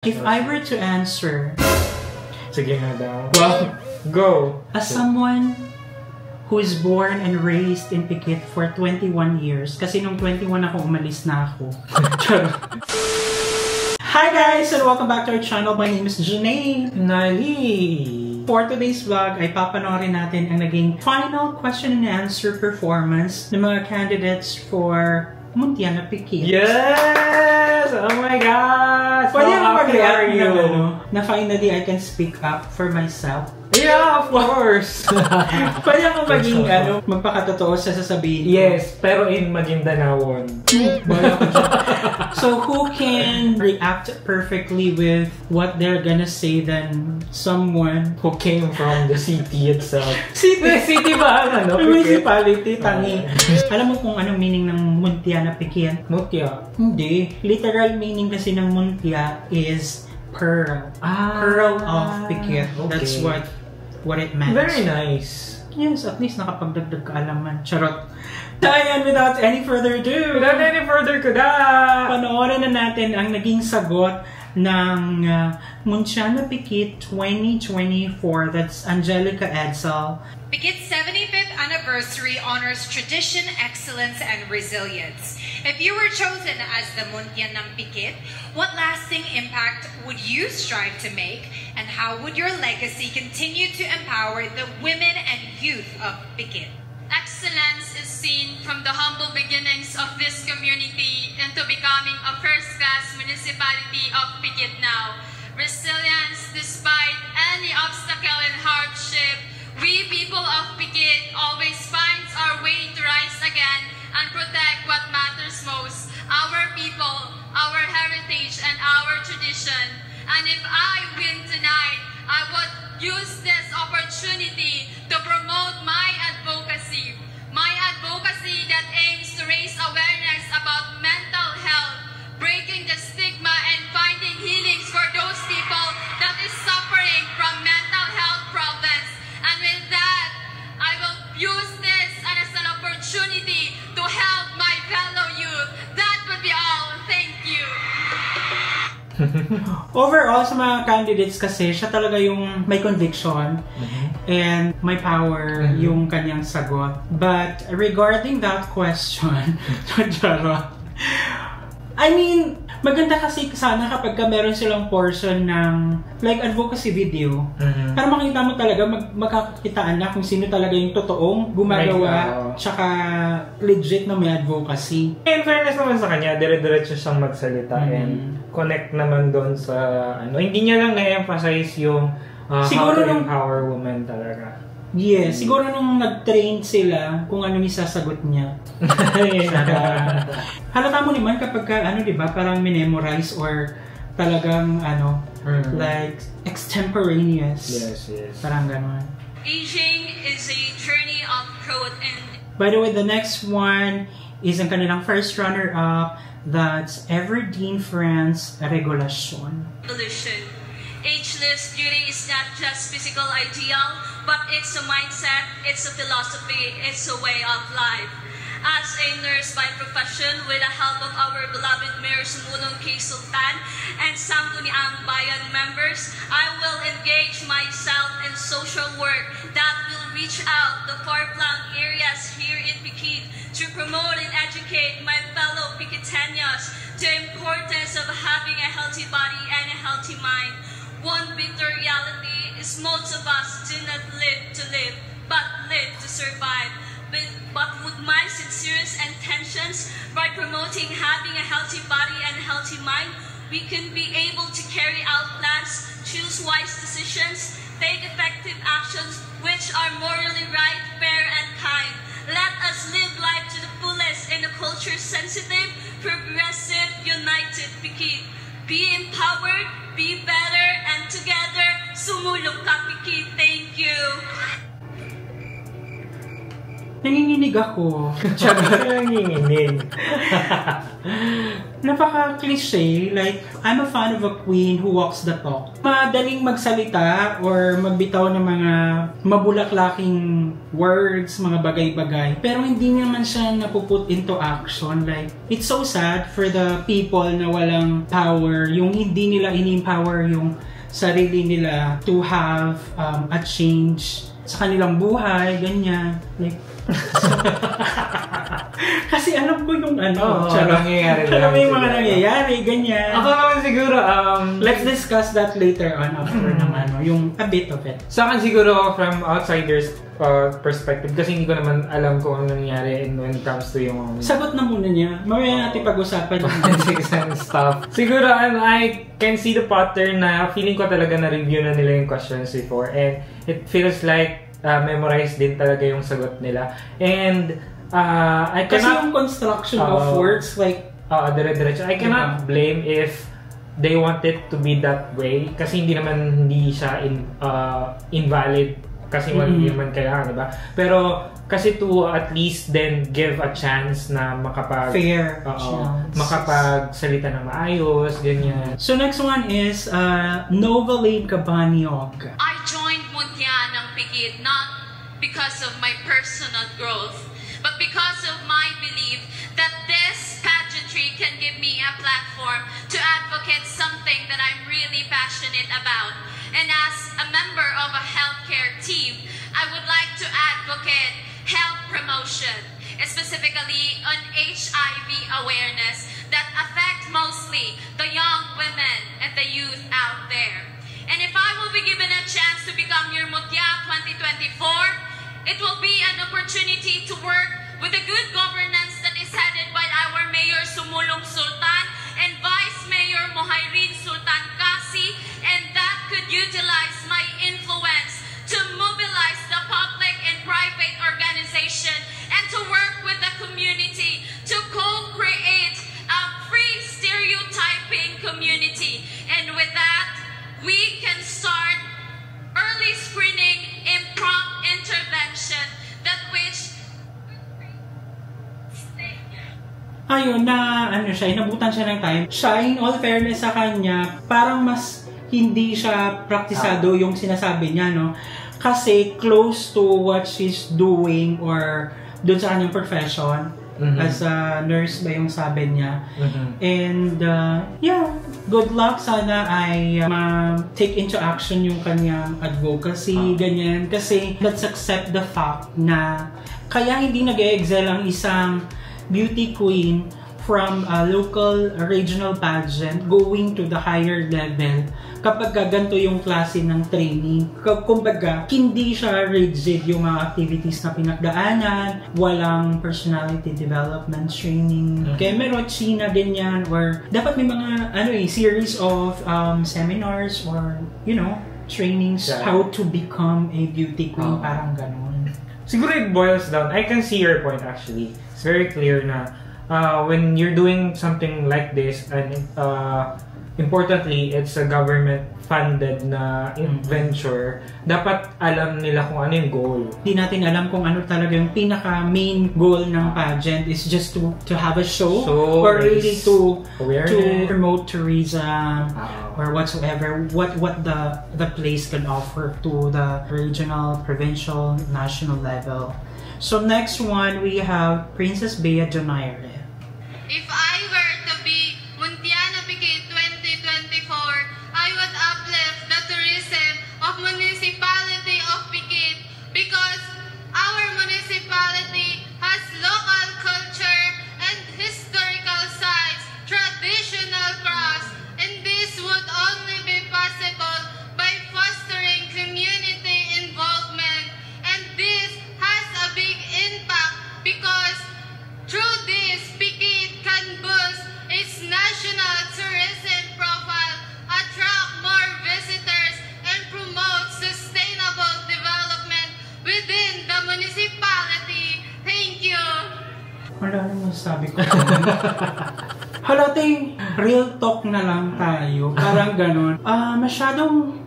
If I were to answer, sige nga daw. Well, go! As someone who is born and raised in Pikit for 21 years, kasi nung 21 ako, umalis na ako. Hi guys, and welcome back to our channel. My name is Janae Nali! For today's vlog, ay papanoorin natin ang naging final question and answer performance ng mga candidates for Muntiana Pikit. Yes! Oh my God! Pwede ako mag-react you? Na finally I can speak up for myself. Yeah, of course! Pwede ako maging magpakatotoo sa sasabihin ko. Yes, pero in Maguindanao. So who can react perfectly with what they're gonna say than someone who came from the city itself? City ba? Municipality, tangi. Okay. Alam mo kung anong meaning ng Muntiana Pikit? Mutya? Hindi. Literal meaning kasi ng Muntia is pearl. Pearl of Pikit. Okay. That's what it meant. Very nice. Yes, at least nakapagdagdag kaalaman. Charot. Ayan, without any further ado, panoorin na natin ang naging sagot ng Muntiana Pikit 2024. That's Angelica Edsel. Pikit's 75th anniversary honors tradition, excellence, and resilience. If you were chosen as the Muntian ng Pikit, what lasting impact would you strive to make, and how would your legacy continue to empower the women and youth of Pikit? Excellence is seen from the humble beginnings of this community into becoming a first-class municipality of Pikit now. Resilience despite any obstacle and hardship, we people of Pikit always finds our way to rise again and protect what matters most, our people, our heritage, and our tradition. And if I win tonight, I would use this opportunity to promote my advocacy that aims to raise awareness about mental health, breaking the stigma and finding healings for those people that is suffering from mental health problems. And with that, I will use this as an opportunity to help my fellow youth. That would be all. Thank you. Overall, sa mga candidates kasi, siya talaga yung may conviction and may power yung kanyang sagot. But regarding that question, I mean, maganda kasi sana kapag meron silang portion ng like advocacy video. Para makita mo talaga, magkakakitaan na kung sino talaga yung totoong gumagawa, tsaka legit na may advocacy. In fairness naman sa kanya, dire-diretso siyang magsalita and connect naman doon sa hindi niya lang na-emphasize yung how to empower women talaga. Yes, siguro nung nag-train sila kung ano yung sasagot niya. Halata mo naman kapag di ba, parang minemorize or talagang like extemporaneous. Yes. Parang gano'n. Aging is a journey of growth and... By the way, the next one is ang kanilang first runner-up. That's Everdeen France Regulation. Evolution. Ageless beauty is not just physical ideal, but it's a mindset, it's a philosophy, it's a way of life. As a nurse by profession, with the help of our beloved Mayor Sumulong K. Sultan and Sangguniang Bayan members, I will engage myself in social work that will reach out the far-flung areas here in Pikit to promote and educate my fellow Pikiteños the importance of having a healthy body and a healthy mind. One bitter reality is most of us do not live to live, but live to survive. But with my sincerest intentions, by promoting having a healthy body and a healthy mind, we can be able to carry out plans, choose wise decisions, take effective actions which are morally right, fair, and kind. Let us live life to the fullest in a culture-sensitive, progressive, united Pikit. Be empowered, be better, and together, sumulong ka Pikit. Thank you. Nanginginig ako. Nanginginig. Napaka-cliche. Like, I'm a fan of a queen who walks the talk. Madaling magsalita or magbitaw ng mga mabulaklaking words, mga bagay-bagay. Pero hindi naman siya napuput into action. Like, it's so sad for the people na walang power. Yung hindi nila in-empower yung sarili nila to have a change sa kanilang buhay, ganyan. Like, kasi alam ko yung nangyayari alam mo yung mga nangyayari, ganyan. Ako naman siguro, let's discuss that later on after ng yung a bit of it. Sa akin siguro, from outsider's perspective, kasi hindi ko naman alam kung ano nangyayari when it comes to yung... Sagot na muna niya. Mamaya natin pag-usapan yung politics and stuff. Siguro, I can see the pattern na feeling ko talaga na-review na nila yung questions before, and it feels like memorize din talaga yung sagot nila. And I cannot... Kasi yung construction of words, like... dire-diretso. I cannot blame if they want it to be that way. Kasi hindi siya invalid. Kasi hindi man kailangan, diba? Pero kasi to at least then give a chance na fair chance. Makapagsalita ng maayos, ganyan. So next one is Novaline Cabaniog. I joined Muntian ng Pigid not because of my personal growth, but because of my belief that this pageantry can give me a platform to advocate something that I'm really passionate about. And as a member of a healthcare team, I would like to advocate health promotion, specifically on HIV awareness that affect mostly the young women and the youth out there. And if I will be given a chance to become your Mutya 2024, it will be an opportunity to work with the good governance that is headed by our Mayor Sumulong Sultan and Vice Mayor Mohairin Sultan Kasi, and that could utilize my influence to mobilize the public and private organization and to work with the community to co-create a free stereotyping community. And with that, we can start early screening and prompt intervention that which ayun na inabutan siya ng time. Siya, in all fairness sa kanya, parang mas hindi siya praktisado yung sinasabi niya, no? Kasi close to what she's doing or dun sa kanyang profession as a nurse ba yung sabi niya. And yeah, good luck. Sana ay take into action yung kanyang advocacy, ganyan. Kasi let's accept the fact na kaya hindi nag-excel ang isang beauty queen from a local regional pageant going to the higher level kapag ganito yung klase ng training. Kumbaga, hindi siya rigid yung mga activities na pinagdaanan, walang personality development training. Kaya meron China din yan, or dapat may mga series of seminars or trainings how to become a beauty queen, parang ganon. Siguro it boils down, I can see your point actually. It's very clear na when you're doing something like this, and importantly, it's a government-funded na venture, dapat alam nila kung ano yung goal. Hindi natin alam kung ano talaga yung pinaka-main goal ng pageant is just to have a show or really to promote tourism or whatsoever, what the place can offer to the regional, provincial, national level. So next one, we have Princess Bea Donaire. If I were to be Muntiana Pigid 2024, I would uplift the tourism of municipality of Pigid because our municipality has local culture and historical sites, traditional crafts, and this would only be possible by fostering community involvement. And this has a big impact because through this, Pigid can boost its national tourism profile, attract more visitors, and promote sustainable development within the municipality. Thank you! Wala naman sabi ko. Halating real talk na lang tayo. Parang ganon. Masyadong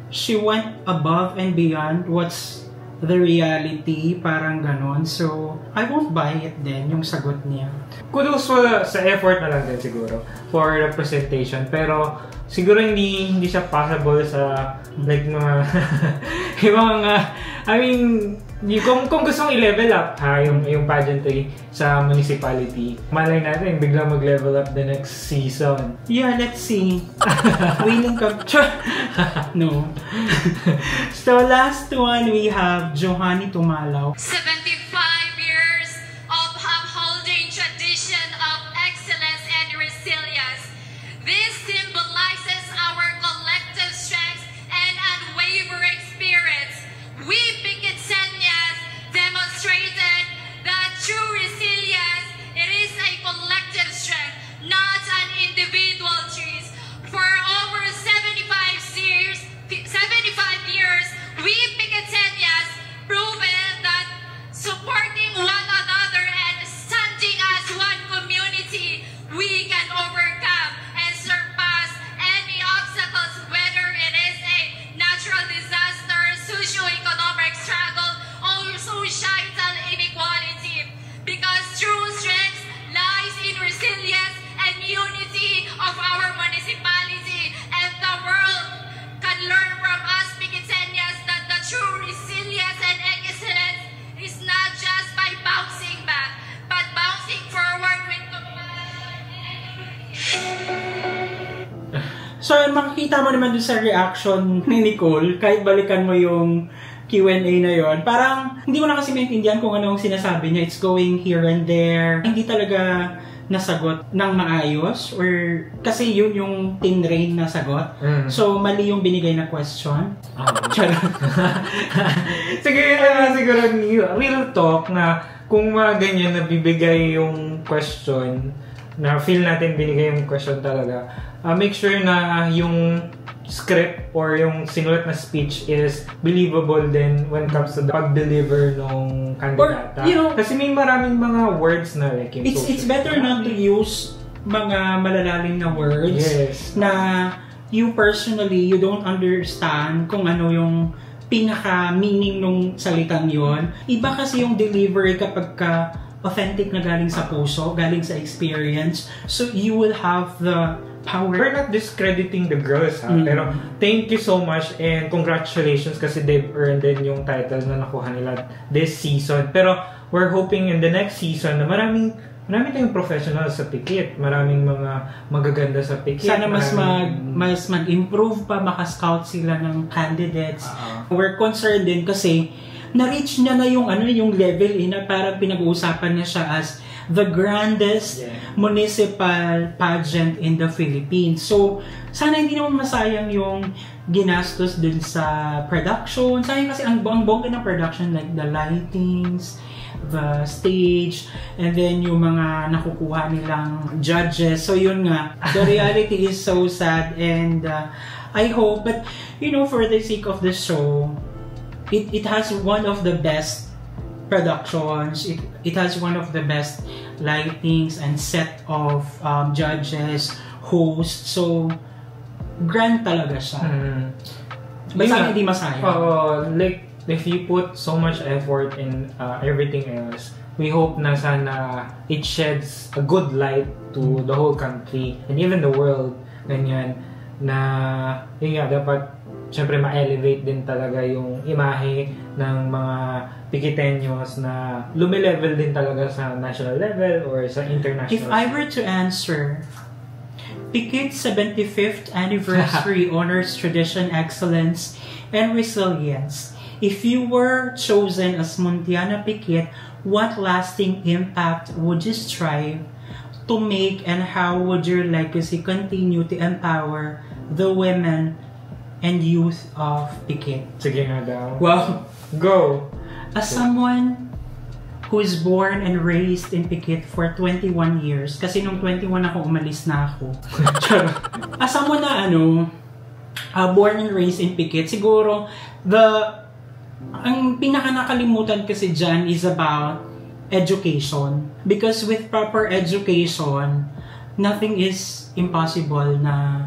she went above and beyond what's the reality, parang ganon. So, I won't buy it din, yung sagot niya. Kudos sa effort na lang din siguro for the presentation. Pero, siguro hindi siya possible sa like mga yung mga I mean kung gusto mong i-level up yung pageantry sa municipality, malay natin biglang mag-level up the next season. Yeah, let's see. Winning cup. No. So last one we have Johanny Tumalaw. 75 years of upholding tradition of excellence and resilience. This symbolizes our collective strength and unwavering spirits. We Piqueteñas demonstrated that true resilience, it is a collective strength, not an individual choice. For over 75 years, we Piqueteñas proven that supporting one another and standing as one community, we can overcome and surpass any obstacles, whether it is a natural disaster, socio-economic struggle, or societal inequality. Because true strength lies in resilience and unity of our municipality, and the world can learn from us Piqueteñas that the true resilience and excellence is not just by bouncing back, but bouncing forward with So, makikita mo naman dun sa reaction ni Nicole, kahit balikan mo yung Q&A na yon, parang hindi mo na kasi maintindihan kung anong sinasabi niya. It's going here and there. Hindi talaga nasagot ng maayos or kasi yun yung tinrain na sagot. So, mali yung binigay na question. Siguro real talk na kung mga ganyan na bibigay yung question, na feel natin binigay yung question talaga, make sure na yung script or yung sinulat na speech is believable din when it comes to the pag-deliver nung kandidata. Or, you know, kasi may maraming mga words na like yung it's better not to use mga malalalim na words na you personally, you don't understand kung ano yung pinaka-meaning nung salitang yon. Iba kasi yung delivery kapag ka authentic na galing sa puso, galing sa experience. So you will have the power. We're not discrediting the girls, ha? Pero thank you so much and congratulations kasi they've earned din yung title na nakuha nila this season. Pero we're hoping in the next season na marami tayong professionals sa Pikit, maraming mga magaganda sa Pikit. Sana mas mag-improve pa, maka-scout sila ng candidates. We're concerned din kasi na-reach niya na yung yung level na parang pinag-uusapan niya siya as the grandest municipal pageant in the Philippines. So, sana hindi naman masayang yung ginastos dun sa production. Sayang kasi ang bongga ng production, like the lightings, the stage, and then yung mga nakukuha nilang judges. So, yun nga. The reality is so sad and I hope, but for the sake of the show, it has one of the best productions. It has one of the best lightings and set of judges, hosts. So, grand talaga siya. But sana hindi masayang. Like, if you put so much effort in everything else, we hope na sana it sheds a good light to the whole country and even the world. Ganyan. Na, yun nga, dapat syempre ma-elevate din talaga yung imahe ng mga Piqueteños na lumilevel din talaga sa national level or sa international. If I were to answer, Pikit's 75th anniversary honors tradition, excellence, and resilience. If you were chosen as Muntiana Pikit, what lasting impact would you strive to make and how would your legacy continue to empower the women and youth of Pikit? Sige nga daw. Wow. Go! As someone who is born and raised in Pikit for 21 years, kasi nung 21 ako, umalis na ako. As someone na born and raised in Pikit, siguro, ang pinaka nakalimutan kasi dyan is about education. Because with proper education, nothing is impossible na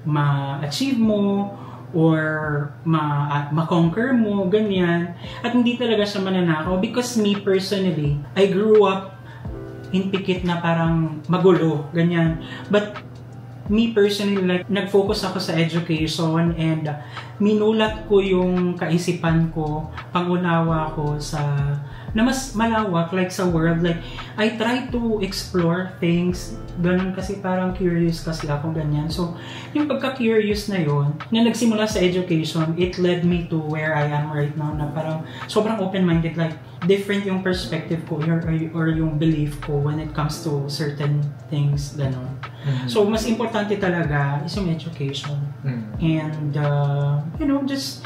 ma-achieve mo or ma-conquer mo, ganyan. At hindi talaga siya mananakaw. Because me personally, I grew up in Pikit na parang magulo, ganyan. But me personally, like, nag-focus ako sa education and minulat ko yung kaisipan ko, pangunawa ko sa na mas malawak, like sa world. Like, I try to explore things, ganun kasi parang curious kasi ako, ganyan. So, yung pagka-curious na yon na nagsimula sa education, it led me to where I am right now, na parang sobrang open-minded, like, different yung perspective ko or yung belief ko when it comes to certain things, ganun. So, mas importante talaga is yung education. And, you know, just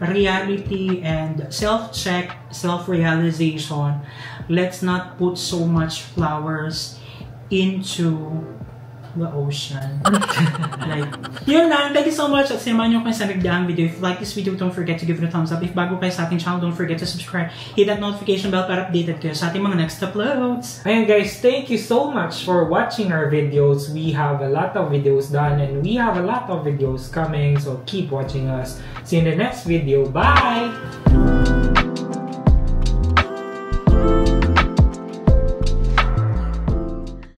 reality and self-check, self-realization. Let's not put so much flowers into the ocean. Like, yun lang. Thank you so much at sinamahan nyo kayo sa nagdaang video. If you like this video, don't forget to give it a thumbs up. If bago kayo sa ating channel, don't forget to subscribe. Hit that notification bell para updated kayo sa ating mga next uploads. Ayan guys, thank you so much for watching our videos. We have a lot of videos done and we have a lot of videos coming. So keep watching us. See you in the next video. Bye!